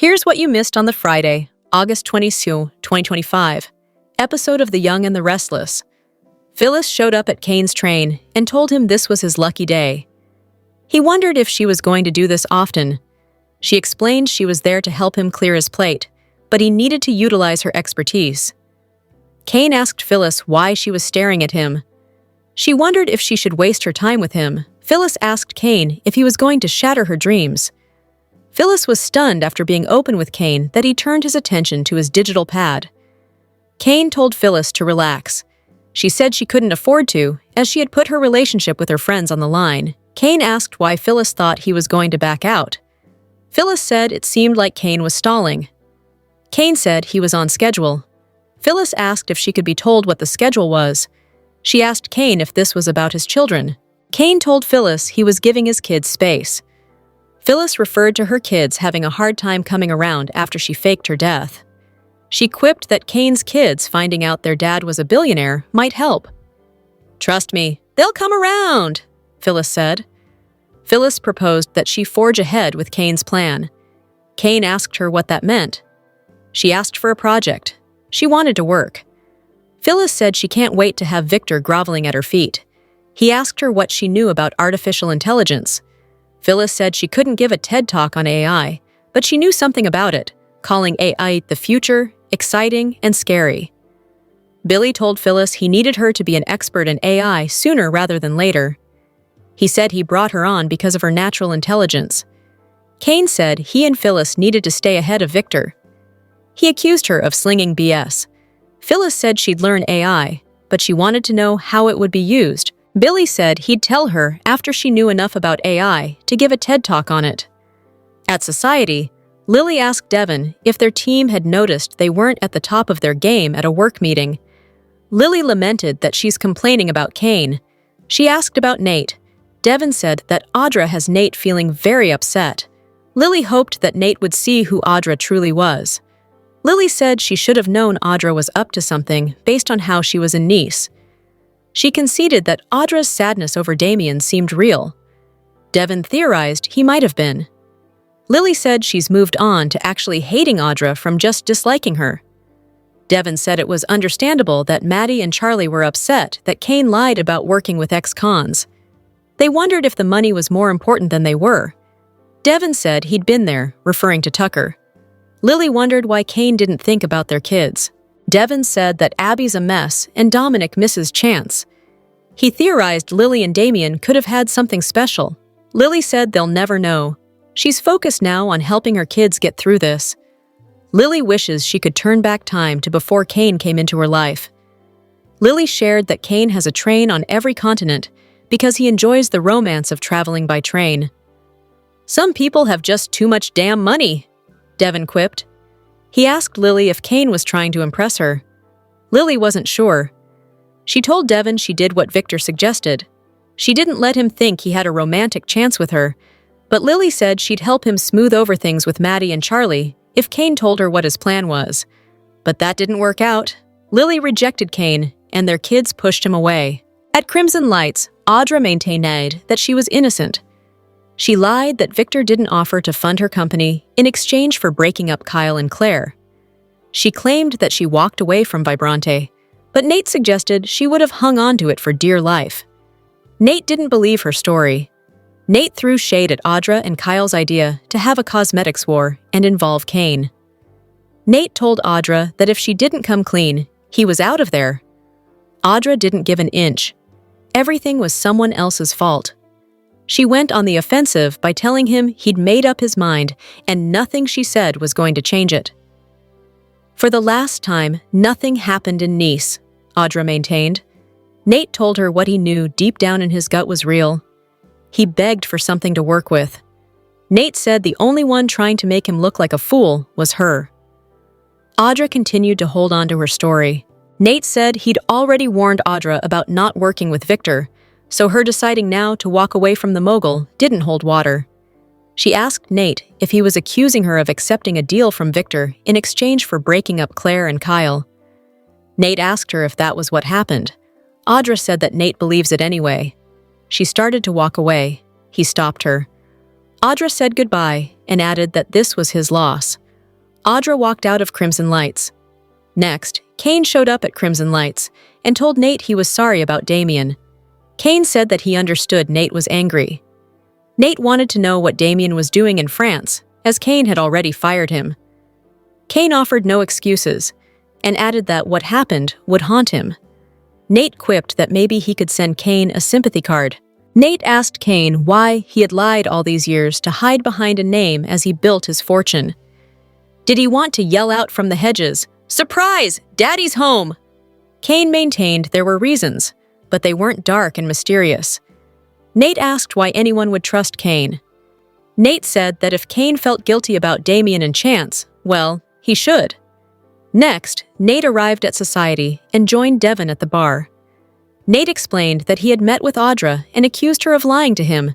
Here's what you missed on the Friday, August 22, 2025, episode of The Young and the Restless. Phyllis showed up at Cain's train and told him this was his lucky day. He wondered if she was going to do this often. She explained she was there to help him clear his plate, but he needed to utilize her expertise. Cain asked Phyllis why she was staring at him. She wondered if she should waste her time with him. Phyllis asked Cain if he was going to shatter her dreams. Phyllis was stunned after being open with Cain that he turned his attention to his digital pad. Cain told Phyllis to relax. She said she couldn't afford to, as she had put her relationship with her friends on the line. Cain asked why Phyllis thought he was going to back out. Phyllis said it seemed like Cain was stalling. Cain said he was on schedule. Phyllis asked if she could be told what the schedule was. She asked Cain if this was about his children. Cain told Phyllis he was giving his kids space. Phyllis referred to her kids having a hard time coming around after she faked her death. She quipped that Cain's kids finding out their dad was a billionaire might help. "Trust me, they'll come around," Phyllis said. Phyllis proposed that she forge ahead with Cain's plan. Cain asked her what that meant. She asked for a project. She wanted to work. Phyllis said she can't wait to have Victor groveling at her feet. He asked her what she knew about artificial intelligence. Phyllis said she couldn't give a TED Talk on AI, but she knew something about it, calling AI the future, exciting, and scary. Billy told Phyllis he needed her to be an expert in AI sooner rather than later. He said he brought her on because of her natural intelligence. Cain said he and Phyllis needed to stay ahead of Victor. He accused her of slinging BS. Phyllis said she'd learn AI, but she wanted to know how it would be used. Billy said he'd tell her after she knew enough about AI to give a TED Talk on it. At Society, Lily asked Devon if their team had noticed they weren't at the top of their game at a work meeting. Lily lamented that she's complaining about Cain. She asked about Nate. Devon said that Audra has Nate feeling very upset. Lily hoped that Nate would see who Audra truly was. Lily said she should have known Audra was up to something based on how she was in Nice. She conceded that Audra's sadness over Damien seemed real. Devon theorized he might have been. Lily said she's moved on to actually hating Audra from just disliking her. Devon said it was understandable that Maddie and Charlie were upset that Cain lied about working with ex-cons. They wondered if the money was more important than they were. Devon said he'd been there, referring to Tucker. Lily wondered why Cain didn't think about their kids. Devon said that Abby's a mess and Dominic misses Chance. He theorized Lily and Damien could have had something special. Lily said they'll never know. She's focused now on helping her kids get through this. Lily wishes she could turn back time to before Cain came into her life. Lily shared that Cain has a train on every continent because he enjoys the romance of traveling by train. "Some people have just too much damn money," Devon quipped. He asked Lily if Cain was trying to impress her. Lily wasn't sure. She told Devon she did what Victor suggested. She didn't let him think he had a romantic chance with her, but Lily said she'd help him smooth over things with Maddie and Charlie if Cain told her what his plan was. But that didn't work out. Lily rejected Cain, and their kids pushed him away. At Crimson Lights, Audra maintained that she was innocent. She lied that Victor didn't offer to fund her company in exchange for breaking up Kyle and Claire. She claimed that she walked away from Vibrante, but Nate suggested she would have hung on to it for dear life. Nate didn't believe her story. Nate threw shade at Audra and Kyle's idea to have a cosmetics war and involve Cain. Nate told Audra that if she didn't come clean, he was out of there. Audra didn't give an inch. Everything was someone else's fault. She went on the offensive by telling him he'd made up his mind and nothing she said was going to change it. For the last time, nothing happened in Nice, Audra maintained. Nate told her what he knew deep down in his gut was real. He begged for something to work with. Nate said the only one trying to make him look like a fool was her. Audra continued to hold on to her story. Nate said he'd already warned Audra about not working with Victor, so her deciding now to walk away from the mogul didn't hold water. She asked Nate if he was accusing her of accepting a deal from Victor in exchange for breaking up Claire and Kyle. Nate asked her if that was what happened. Audra said that Nate believes it anyway. She started to walk away. He stopped her. Audra said goodbye and added that this was his loss. Audra walked out of Crimson Lights. Next, Cain showed up at Crimson Lights and told Nate he was sorry about Damien. Cain said that he understood Nate was angry. Nate wanted to know what Damien was doing in France, as Cain had already fired him. Cain offered no excuses and added that what happened would haunt him. Nate quipped that maybe he could send Cain a sympathy card. Nate asked Cain why he had lied all these years to hide behind a name as he built his fortune. Did he want to yell out from the hedges, "Surprise! Daddy's home!" Cain maintained there were reasons, but they weren't dark and mysterious. Nate asked why anyone would trust Cain. Nate said that if Cain felt guilty about Damien and Chance, well, he should. Next, Nate arrived at Society and joined Devon at the bar. Nate explained that he had met with Audra and accused her of lying to him.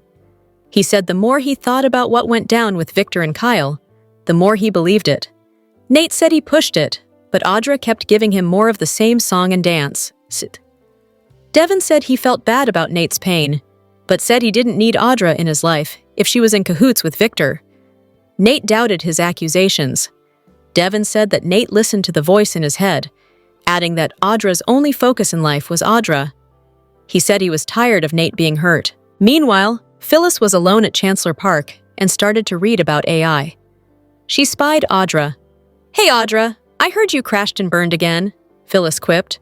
He said the more he thought about what went down with Victor and Kyle, the more he believed it. Nate said he pushed it, but Audra kept giving him more of the same song and dance. Devon said he felt bad about Nate's pain, but said he didn't need Audra in his life if she was in cahoots with Victor. Nate doubted his accusations. Devon said that Nate listened to the voice in his head, adding that Audra's only focus in life was Audra. He said he was tired of Nate being hurt. Meanwhile, Phyllis was alone at Chancellor Park and started to read about AI. She spied Audra. "Hey Audra, I heard you crashed and burned again," Phyllis quipped.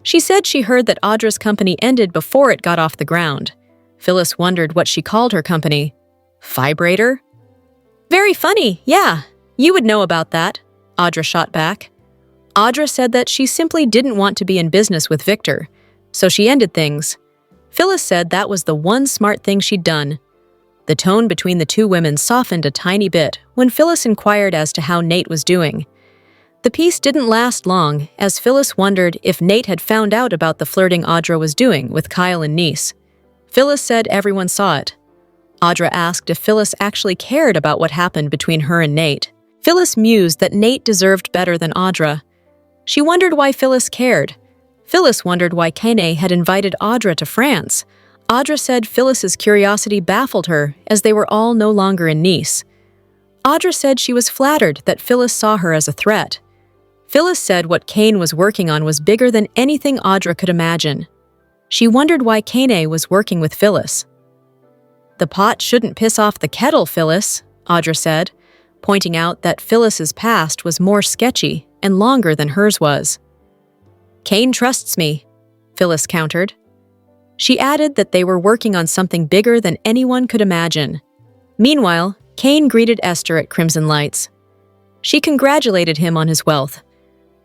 She said she heard that Audra's company ended before it got off the ground. Phyllis wondered what she called her company. Vibrator? "Very funny, yeah. You would know about that," Audra shot back. Audra said that she simply didn't want to be in business with Victor, so she ended things. Phyllis said that was the one smart thing she'd done. The tone between the two women softened a tiny bit when Phyllis inquired as to how Nate was doing. The peace didn't last long, as Phyllis wondered if Nate had found out about the flirting Audra was doing with Kyle and Nice. Phyllis said everyone saw it. Audra asked if Phyllis actually cared about what happened between her and Nate. Phyllis mused that Nate deserved better than Audra. She wondered why Phyllis cared. Phyllis wondered why Cain had invited Audra to France. Audra said Phyllis's curiosity baffled her as they were all no longer in Nice. Audra said she was flattered that Phyllis saw her as a threat. Phyllis said what Cain was working on was bigger than anything Audra could imagine. She wondered why Cain was working with Phyllis. "The pot shouldn't piss off the kettle, Phyllis," Audra said, pointing out that Phyllis's past was more sketchy and longer than hers was. "Cain trusts me," Phyllis countered. She added that they were working on something bigger than anyone could imagine. Meanwhile, Cain greeted Esther at Crimson Lights. She congratulated him on his wealth.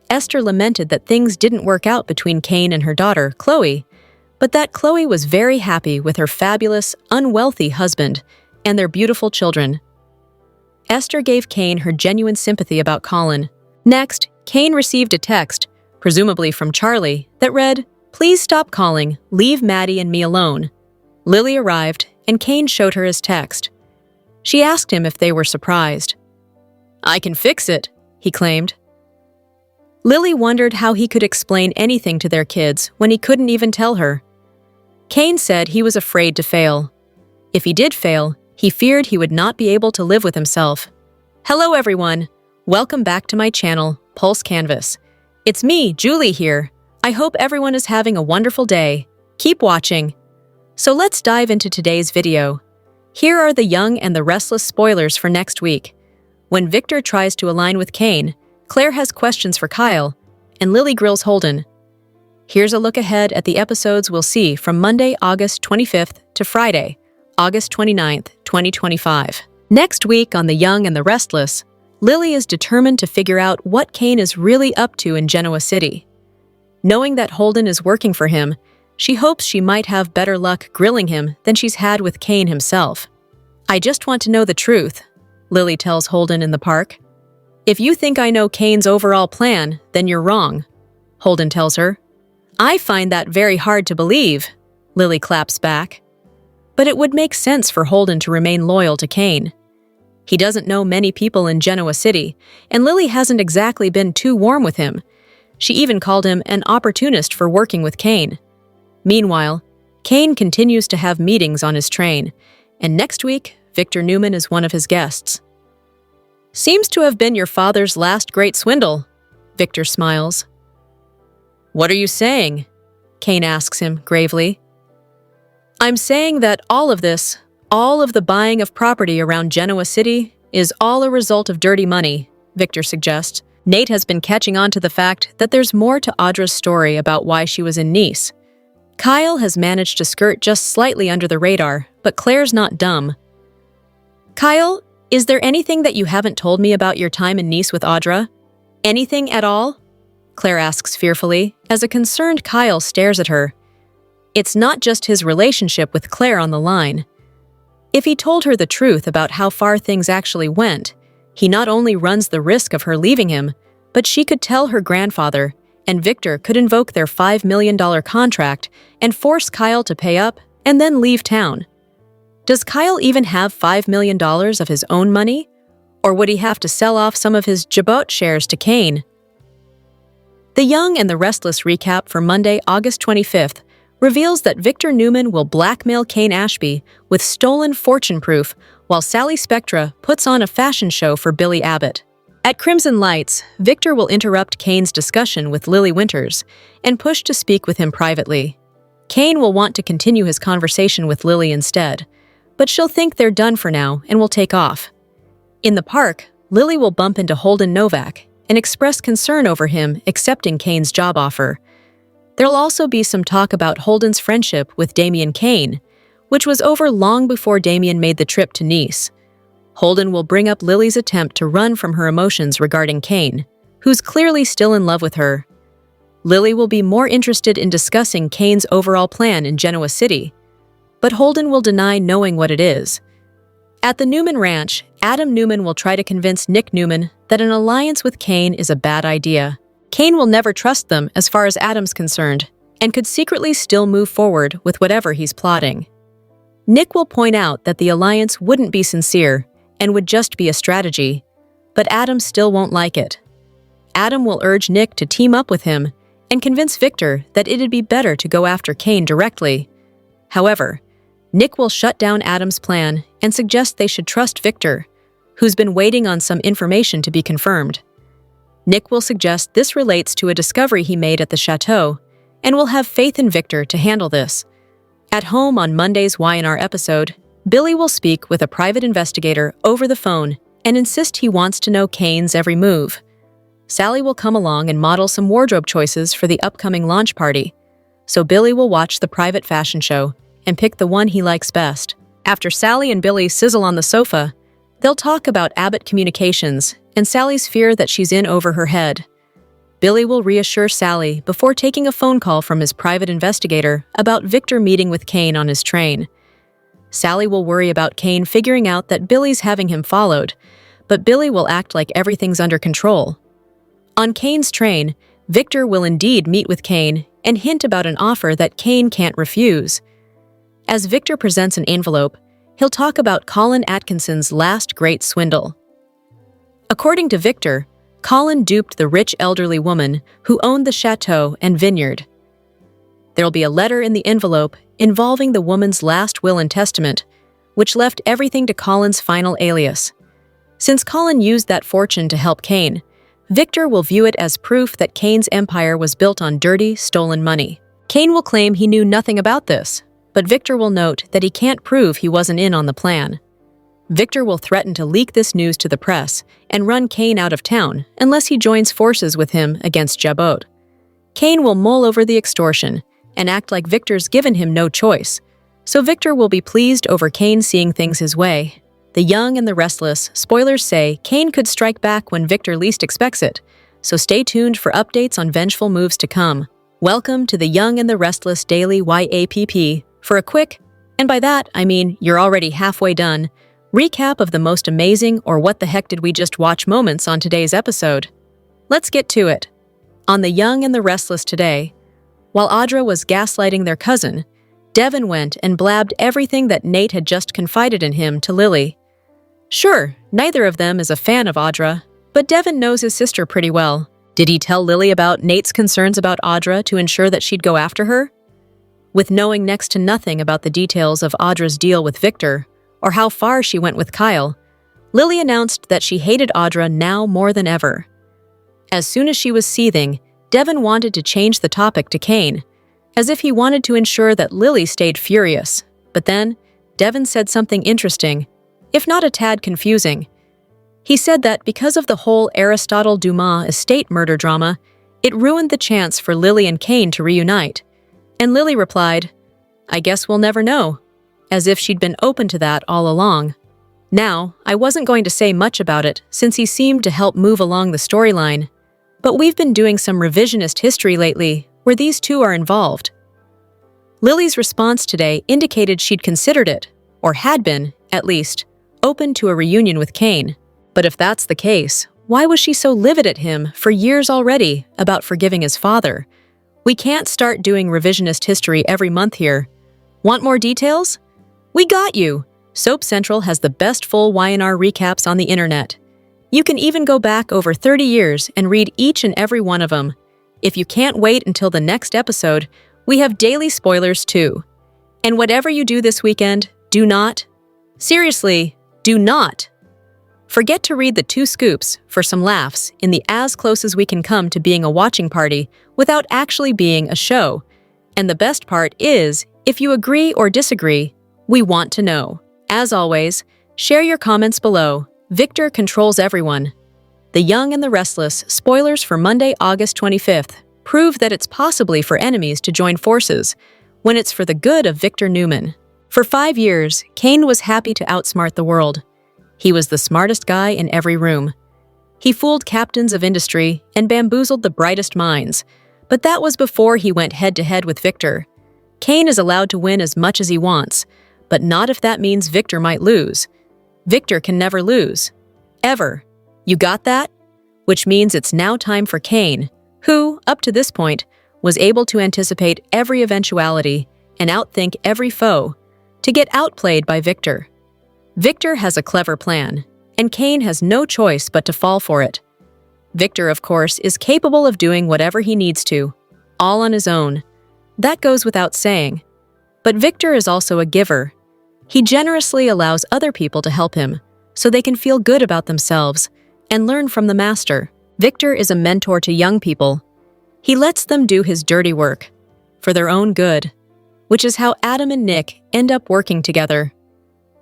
Esther lamented that things didn't work out between Cain and her daughter, Chloe, but that Chloe was very happy with her fabulous, unwealthy husband and their beautiful children. Esther gave Cain her genuine sympathy about Colin. Next, Cain received a text, presumably from Charlie, that read, "Please stop calling, leave Maddie and me alone." Lily arrived, and Cain showed her his text. She asked him if they were surprised. "I can fix it," he claimed. Lily wondered how he could explain anything to their kids when he couldn't even tell her. Cain said he was afraid to fail. If he did fail, he feared he would not be able to live with himself. Hello everyone, welcome back to my channel, Pulse Canvas. It's me, Julie here. I hope everyone is having a wonderful day. Keep watching. So let's dive into today's video. Here are the Young and the Restless spoilers for next week. When Victor tries to align with Cain, Claire has questions for Kyle, and Lily grills Holden. Here's a look ahead at the episodes we'll see from Monday, August 25th to Friday, August 29th, 2025. Next week on The Young and the Restless, Lily is determined to figure out what Cain is really up to in Genoa City. Knowing that Holden is working for him, she hopes she might have better luck grilling him than she's had with Cain himself. "I just want to know the truth," Lily tells Holden in the park. "If you think I know Cain's overall plan, then you're wrong," Holden tells her. "I find that very hard to believe," Lily claps back. But it would make sense for Holden to remain loyal to Cain. He doesn't know many people in Genoa City, and Lily hasn't exactly been too warm with him. She even called him an opportunist for working with Cain. Meanwhile, Cain continues to have meetings on his train, and next week, Victor Newman is one of his guests. Seems to have been your father's last great swindle, Victor smiles. What are you saying? Cain asks him gravely. I'm saying that all of this, all of the buying of property around Genoa City, is all a result of dirty money, Victor suggests. Nate has been catching on to the fact that there's more to Audra's story about why she was in Nice. Kyle has managed to skirt just slightly under the radar, but Claire's not dumb. Kyle, is there anything that you haven't told me about your time in Nice with Audra? Anything at all? Claire asks fearfully, as a concerned Kyle stares at her. It's not just his relationship with Claire on the line. If he told her the truth about how far things actually went, he not only runs the risk of her leaving him, but she could tell her grandfather, and Victor could invoke their $5 million contract and force Kyle to pay up and then leave town. Does Kyle even have $5 million of his own money? Or would he have to sell off some of his Jabot shares to Cain? The Young and the Restless recap for Monday, August 25th, reveals that Victor Newman will blackmail Cain Ashby with stolen fortune proof while Sally Spectra puts on a fashion show for Billy Abbott. At Crimson Lights, Victor will interrupt Cain's discussion with Lily Winters and push to speak with him privately. Cain will want to continue his conversation with Lily instead, but she'll think they're done for now and will take off. In the park, Lily will bump into Holden Novak and express concern over him accepting Cain's job offer. There'll also be some talk about Holden's friendship with Damien Cain, which was over long before Damien made the trip to Nice. Holden will bring up Lily's attempt to run from her emotions regarding Cain, who's clearly still in love with her. Lily will be more interested in discussing Cain's overall plan in Genoa City, but Holden will deny knowing what it is. At the Newman Ranch, Adam Newman will try to convince Nick Newman that an alliance with Cain is a bad idea. Cain will never trust them as far as Adam's concerned, and could secretly still move forward with whatever he's plotting. Nick will point out that the alliance wouldn't be sincere and would just be a strategy, but Adam still won't like it. Adam will urge Nick to team up with him and convince Victor that it'd be better to go after Cain directly. However, Nick will shut down Adam's plan and suggest they should trust Victor, who's been waiting on some information to be confirmed. Nick will suggest this relates to a discovery he made at the chateau and will have faith in Victor to handle this. At home on Monday's Y&R episode, Billy will speak with a private investigator over the phone and insist he wants to know Cain's every move. Sally will come along and model some wardrobe choices for the upcoming launch party, so Billy will watch the private fashion show and pick the one he likes best. After Sally and Billy sizzle on the sofa, they'll talk about Abbott Communications and Sally's fear that she's in over her head. Billy will reassure Sally before taking a phone call from his private investigator about Victor meeting with Cain on his train. Sally will worry about Cain figuring out that Billy's having him followed, but Billy will act like everything's under control. On Cain's train, Victor will indeed meet with Cain and hint about an offer that Cain can't refuse. As Victor presents an envelope, he'll talk about Colin Atkinson's last great swindle. According to Victor, Colin duped the rich elderly woman who owned the chateau and vineyard. There'll be a letter in the envelope involving the woman's last will and testament, which left everything to Colin's final alias. Since Colin used that fortune to help Cain, Victor will view it as proof that Cain's empire was built on dirty, stolen money. Cain will claim he knew nothing about this, but Victor will note that he can't prove he wasn't in on the plan. Victor will threaten to leak this news to the press and run Cain out of town unless he joins forces with him against Jabot. Cain will mull over the extortion and act like Victor's given him no choice, so Victor will be pleased over Cain seeing things his way. The Young and the Restless spoilers say Cain could strike back when Victor least expects it, so stay tuned for updates on vengeful moves to come. Welcome to the Young and the Restless Daily YAPP for a quick, and by that I mean you're already halfway done, recap of the most amazing or what the heck did we just watch moments on today's episode. Let's get to it. On The Young and the Restless today, while Audra was gaslighting their cousin, Devon went and blabbed everything that Nate had just confided in him to Lily. Sure, neither of them is a fan of Audra, but Devon knows his sister pretty well. Did he tell Lily about Nate's concerns about Audra to ensure that she'd go after her? With knowing next to nothing about the details of Audra's deal with Victor, or how far she went with Kyle, Lily announced that she hated Audra now more than ever. As soon as she was seething, Devon wanted to change the topic to Cain, as if he wanted to ensure that Lily stayed furious. But then, Devon said something interesting, if not a tad confusing. He said that because of the whole Aristotle Dumas estate murder drama, it ruined the chance for Lily and Cain to reunite. And Lily replied, "I guess we'll never know," as if she'd been open to that all along. Now, I wasn't going to say much about it since he seemed to help move along the storyline, but we've been doing some revisionist history lately where these two are involved. Lily's response today indicated she'd considered it, or had been, at least, open to a reunion with Cain. But if that's the case, why was she so livid at him for years already about forgiving his father? We can't start doing revisionist history every month here. Want more details? We got you! Soap Central has the best full Y&R recaps on the internet. You can even go back over 30 years and read each and every one of them. If you can't wait until the next episode, we have daily spoilers too. And whatever you do this weekend, do not, seriously, do not forget to read the 2 scoops for some laughs in the as close as we can come to being a watching party without actually being a show. And the best part is, if you agree or disagree, we want to know. As always, share your comments below. Victor controls everyone. The Young and the Restless spoilers for Monday, August 25th prove that it's possibly for enemies to join forces when it's for the good of Victor Newman. For 5 years, Cain was happy to outsmart the world. He was the smartest guy in every room. He fooled captains of industry and bamboozled the brightest minds, but that was before he went head-to-head with Victor. Cain is allowed to win as much as he wants, but not if that means Victor might lose. Victor can never lose. Ever. You got that? Which means it's now time for Cain, who, up to this point, was able to anticipate every eventuality and outthink every foe, to get outplayed by Victor. Victor has a clever plan, and Cain has no choice but to fall for it. Victor, of course, is capable of doing whatever he needs to, all on his own. That goes without saying. But Victor is also a giver. He generously allows other people to help him, so they can feel good about themselves and learn from the master. Victor is a mentor to young people. He lets them do his dirty work, for their own good, which is how Adam and Nick end up working together.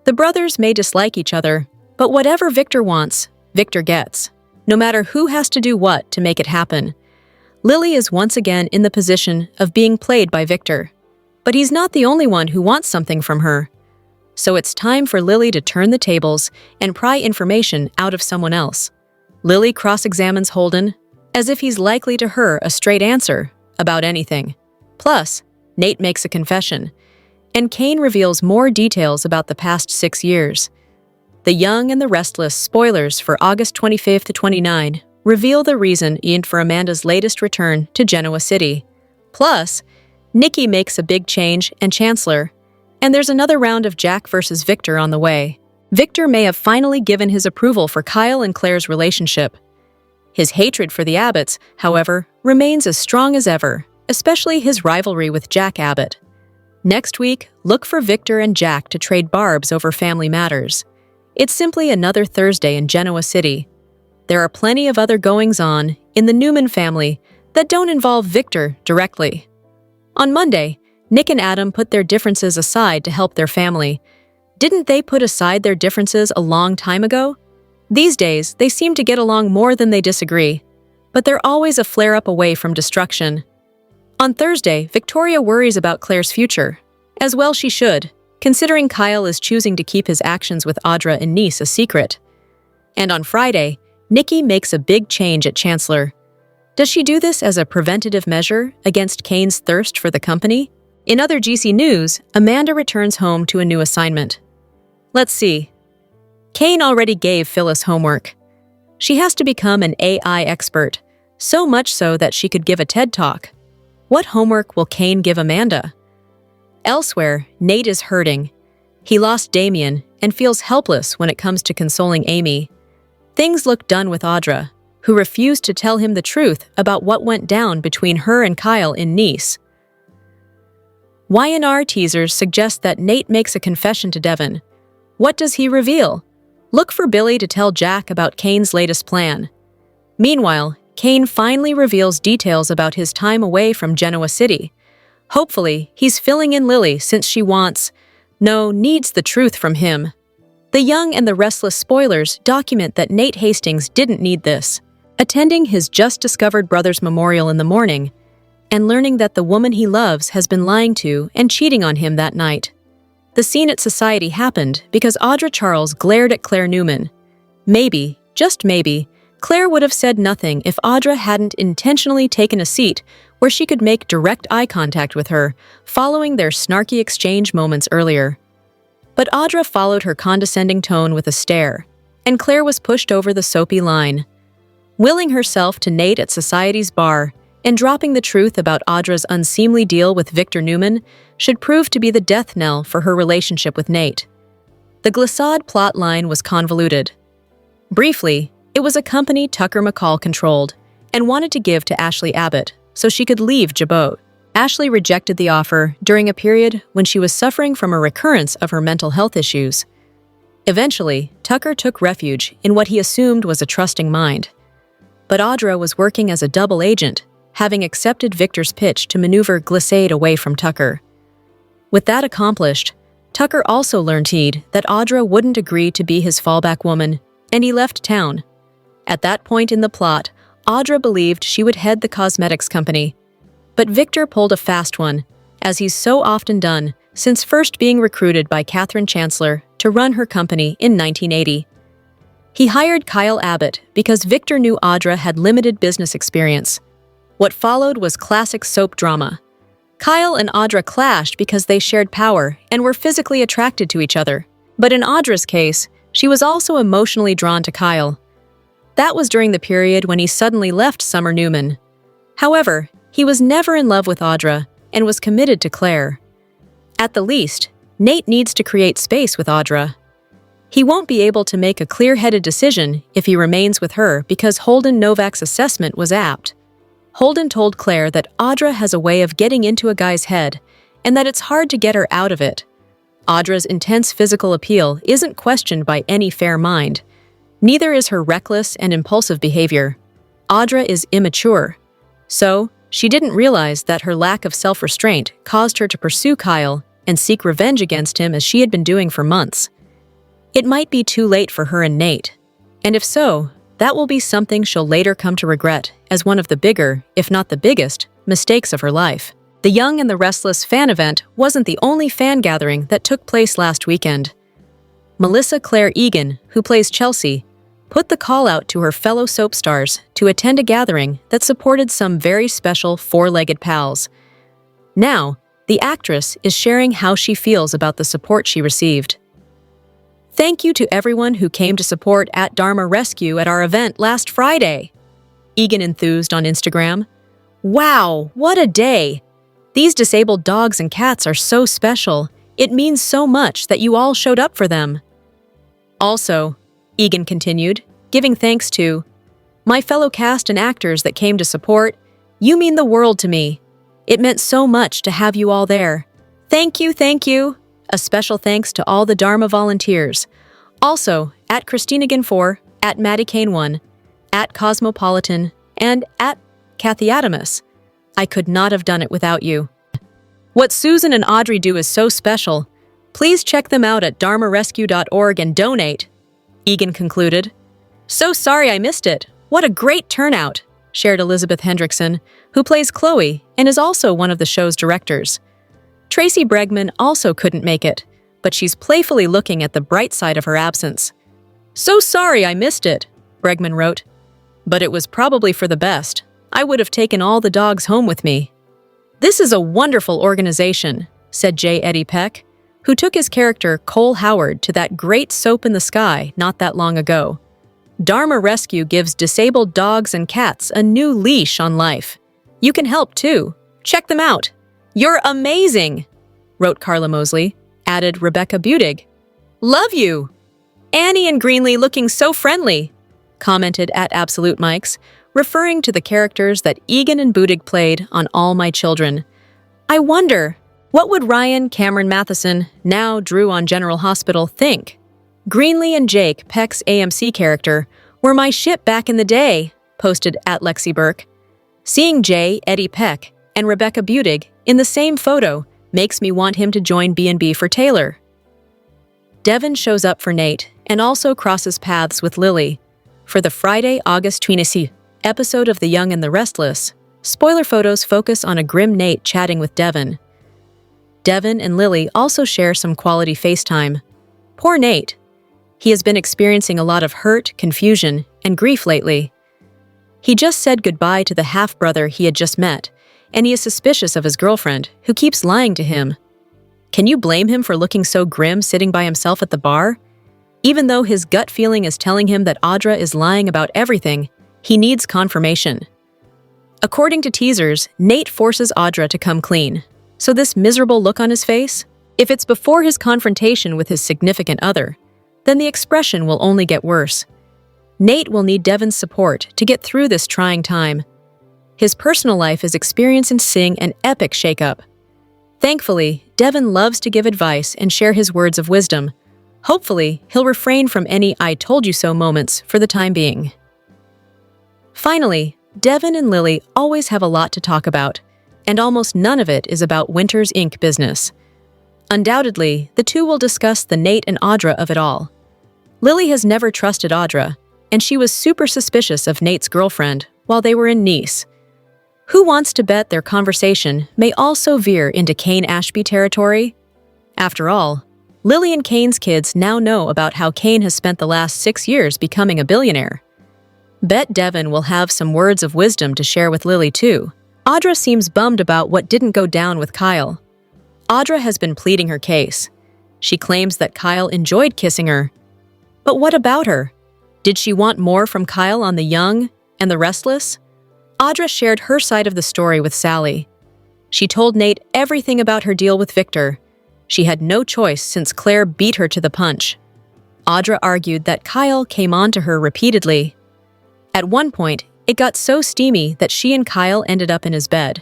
The brothers may dislike each other, but whatever Victor wants, Victor gets, no matter who has to do what to make it happen. Lily is once again in the position of being played by Victor, but he's not the only one who wants something from her. So it's time for Lily to turn the tables and pry information out of someone else. Lily cross-examines Holden, as if he's likely to her a straight answer about anything. Plus, Nate makes a confession, and Cain reveals more details about the past 6 years. The Young and the Restless spoilers for August 25th to 29 reveal the reason for Amanda's latest return to Genoa City. Plus, Nikki makes a big change and Chancellor, and there's another round of Jack versus Victor on the way. Victor may have finally given his approval for Kyle and Claire's relationship. His hatred for the Abbotts, however, remains as strong as ever, especially his rivalry with Jack Abbott. Next week, look for Victor and Jack to trade barbs over family matters. It's simply another Thursday in Genoa City. There are plenty of other goings-on in the Newman family that don't involve Victor directly. On Monday, Nick and Adam put their differences aside to help their family. Didn't they put aside their differences a long time ago? These days, they seem to get along more than they disagree, but they're always a flare-up away from destruction. On Thursday, Victoria worries about Claire's future. As well she should, considering Kyle is choosing to keep his actions with Audra and Nice a secret. And on Friday, Nikki makes a big change at Chancellor. Does she do this as a preventative measure against Cain's thirst for the company? In other GC news, Amanda returns home to a new assignment. Let's see. Cain already gave Phyllis homework. She has to become an AI expert, so much so that she could give a TED Talk. What homework will Cain give Amanda? Elsewhere, Nate is hurting. He lost Damien and feels helpless when it comes to consoling Amy. Things look done with Audra, who refused to tell him the truth about what went down between her and Kyle in Nice. Y&R teasers suggest that Nate makes a confession to Devon. What does he reveal? Look for Billy to tell Jack about Cain's latest plan. Meanwhile, Cain finally reveals details about his time away from Genoa City. Hopefully, he's filling in Lily since she needs the truth from him. The Young and the Restless spoilers document that Nate Hastings didn't need this. Attending his just-discovered brother's memorial in the morning, and learning that the woman he loves has been lying to and cheating on him that night. The scene at Society happened because Audra Charles glared at Claire Newman. Maybe, just maybe, Claire would have said nothing if Audra hadn't intentionally taken a seat where she could make direct eye contact with her, following their snarky exchange moments earlier. But Audra followed her condescending tone with a stare, and Claire was pushed over the soapy line. Willing herself to Nate at Society's bar and dropping the truth about Audra's unseemly deal with Victor Newman should prove to be the death knell for her relationship with Nate. The Glissade plot line was convoluted. Briefly, it was a company Tucker McCall controlled and wanted to give to Ashley Abbott so she could leave Jabot. Ashley rejected the offer during a period when she was suffering from a recurrence of her mental health issues. Eventually, Tucker took refuge in what he assumed was a trusting mind. But Audra was working as a double agent, having accepted Victor's pitch to maneuver Glissade away from Tucker. With that accomplished, Tucker also learned that Audra wouldn't agree to be his fallback woman, and he left town. At that point in the plot, Audra believed she would head the cosmetics company. But Victor pulled a fast one, as he's so often done since first being recruited by Katherine Chancellor to run her company in 1980. He hired Kyle Abbott because Victor knew Audra had limited business experience. What followed was classic soap drama. Kyle and Audra clashed because they shared power and were physically attracted to each other. But in Audra's case, she was also emotionally drawn to Kyle. That was during the period when he suddenly left Summer Newman. However, he was never in love with Audra and was committed to Claire. At the least, Nate needs to create space with Audra. He won't be able to make a clear-headed decision if he remains with her because Holden Novak's assessment was apt. Holden told Claire that Audra has a way of getting into a guy's head and that it's hard to get her out of it. Audra's intense physical appeal isn't questioned by any fair mind. Neither is her reckless and impulsive behavior. Audra is immature. So, she didn't realize that her lack of self-restraint caused her to pursue Kyle and seek revenge against him as she had been doing for months. It might be too late for her and Nate, and if so, that will be something she'll later come to regret as one of the bigger, if not the biggest, mistakes of her life. The Young and the Restless fan event wasn't the only fan gathering that took place last weekend. Melissa Claire Egan, who plays Chelsea, put the call out to her fellow soap stars to attend a gathering that supported some very special four-legged pals. Now, the actress is sharing how she feels about the support she received. "Thank you to everyone who came to support at Dharma Rescue at our event last Friday," Egan enthused on Instagram. "Wow, what a day! These disabled dogs and cats are so special. It means so much that you all showed up for them." Also, Egan continued, giving thanks to my fellow cast and actors that came to support. "You mean the world to me. It meant so much to have you all there. Thank you, thank you." A special thanks to all the Dharma volunteers. Also, at Christinagan4, at Maddie Kane1, at Cosmopolitan, and at Kathy Adamus. I could not have done it without you. What Susan and Audrey do is so special. Please check them out at dharmarescue.org and donate, Egan concluded. "So sorry I missed it. What a great turnout," shared Elizabeth Hendrickson, who plays Chloe and is also one of the show's directors. Tracy Bregman also couldn't make it, but she's playfully looking at the bright side of her absence. "So sorry I missed it," Bregman wrote. "But it was probably for the best. I would have taken all the dogs home with me." "This is a wonderful organization," said J. Eddie Peck, who took his character Cole Howard to that great soap in the sky not that long ago. Dharma Rescue gives disabled dogs and cats a new leash on life. You can help too. Check them out. "You're amazing," wrote Carla Mosley, added Rebecca Budig. "Love you." "Annie and Greenlee looking so friendly," commented at Absolute Mics, referring to the characters that Egan and Budig played on All My Children. "I wonder, what would Ryan Cameron Matheson, now Drew on General Hospital, think?" Greenlee and Jake, Peck's AMC character, were my shit back in the day, posted at Lexi Burke. Seeing Jay, Eddie Peck, and Rebecca Budig in the same photo makes me want him to join B&B for Taylor. Devon shows up for Nate and also crosses paths with Lily. For the Friday, August 20th episode of The Young and the Restless, spoiler photos focus on a grim Nate chatting with Devon. Devon and Lily also share some quality FaceTime. Poor Nate. He has been experiencing a lot of hurt, confusion, and grief lately. He just said goodbye to the half-brother he had just met, and he is suspicious of his girlfriend, who keeps lying to him. Can you blame him for looking so grim sitting by himself at the bar? Even though his gut feeling is telling him that Audra is lying about everything, he needs confirmation. According to teasers, Nate forces Audra to come clean. So this miserable look on his face? If it's before his confrontation with his significant other, then the expression will only get worse. Nate will need Devon's support to get through this trying time. His personal life is experiencing an epic shakeup. Thankfully, Devon loves to give advice and share his words of wisdom. Hopefully, he'll refrain from any "I told you so" moments for the time being. Finally, Devon and Lily always have a lot to talk about, and almost none of it is about Winters Inc. business. Undoubtedly, the two will discuss the Nate and Audra of it all. Lily has never trusted Audra, and she was super suspicious of Nate's girlfriend while they were in Nice. Who wants to bet their conversation may also veer into Cain Ashby territory? After all, Lily and Cain's kids now know about how Cain has spent the last 6 years becoming a billionaire. Bet Devon will have some words of wisdom to share with Lily too. Audra seems bummed about what didn't go down with Kyle. Audra has been pleading her case. She claims that Kyle enjoyed kissing her. But what about her? Did she want more from Kyle on The Young and the Restless? Audra shared her side of the story with Sally. She told Nate everything about her deal with Victor. She had no choice since Claire beat her to the punch. Audra argued that Kyle came on to her repeatedly. At one point, it got so steamy that she and Kyle ended up in his bed.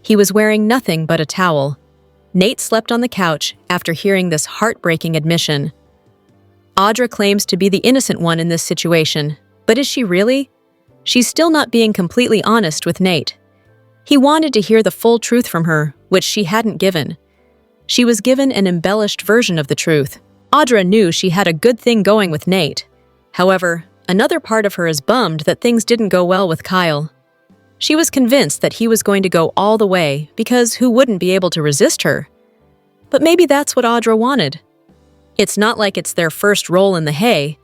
He was wearing nothing but a towel. Nate slept on the couch after hearing this heartbreaking admission. Audra claims to be the innocent one in this situation, but is she really? She's still not being completely honest with Nate. He wanted to hear the full truth from her, which she hadn't given. She was given an embellished version of the truth. Audra knew she had a good thing going with Nate. However, another part of her is bummed that things didn't go well with Kyle. She was convinced that he was going to go all the way because who wouldn't be able to resist her? But maybe that's what Audra wanted. It's not like it's their first roll in the hay.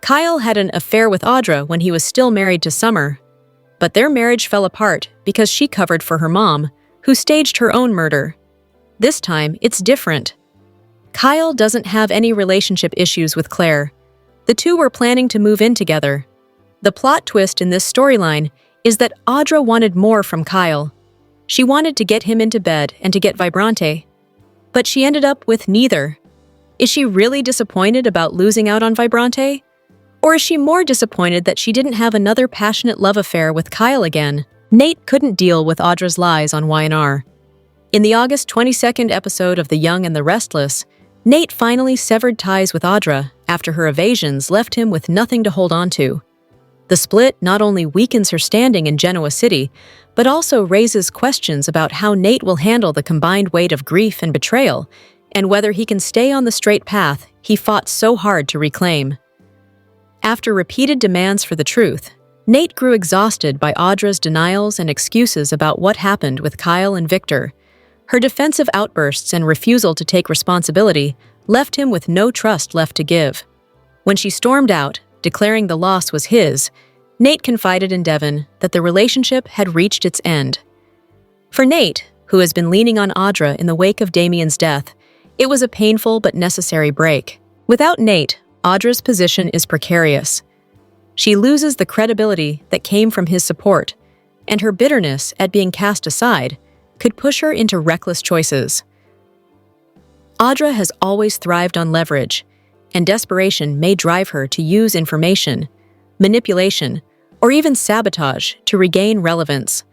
Kyle had an affair with Audra when he was still married to Summer. But their marriage fell apart because she covered for her mom, who staged her own murder. This time, it's different. Kyle doesn't have any relationship issues with Claire. The two were planning to move in together. The plot twist in this storyline is that Audra wanted more from Kyle. She wanted to get him into bed and to get Vibrante. But she ended up with neither. Is she really disappointed about losing out on Vibrante? Or is she more disappointed that she didn't have another passionate love affair with Kyle again? Nate couldn't deal with Audra's lies on Y&R. In the August 22nd episode of The Young and the Restless, Nate finally severed ties with Audra after her evasions left him with nothing to hold on to. The split not only weakens her standing in Genoa City, but also raises questions about how Nate will handle the combined weight of grief and betrayal, and whether he can stay on the straight path he fought so hard to reclaim. After repeated demands for the truth, Nate grew exhausted by Audra's denials and excuses about what happened with Kyle and Victor. Her defensive outbursts and refusal to take responsibility left him with no trust left to give. When she stormed out, declaring the loss was his, Nate confided in Devon that the relationship had reached its end. For Nate, who has been leaning on Audra in the wake of Damien's death, it was a painful but necessary break. Without Nate, Audra's position is precarious. She loses the credibility that came from his support, and her bitterness at being cast aside could push her into reckless choices. Audra has always thrived on leverage, and desperation may drive her to use information, manipulation, or even sabotage to regain relevance.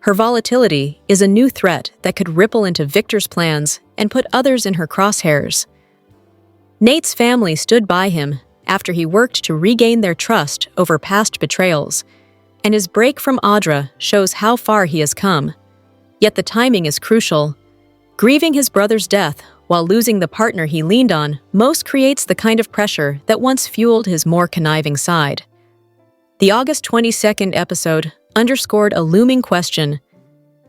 Her volatility is a new threat that could ripple into Victor's plans and put others in her crosshairs. Nate's family stood by him after he worked to regain their trust over past betrayals, and his break from Audra shows how far he has come. Yet the timing is crucial. Grieving his brother's death while losing the partner he leaned on most creates the kind of pressure that once fueled his more conniving side. The August 22nd episode underscored a looming question.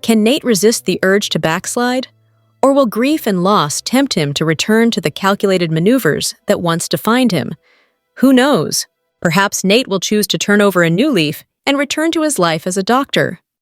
Can Nate resist the urge to backslide? Or will grief and loss tempt him to return to the calculated maneuvers that once defined him? Who knows? Perhaps Nate will choose to turn over a new leaf and return to his life as a doctor,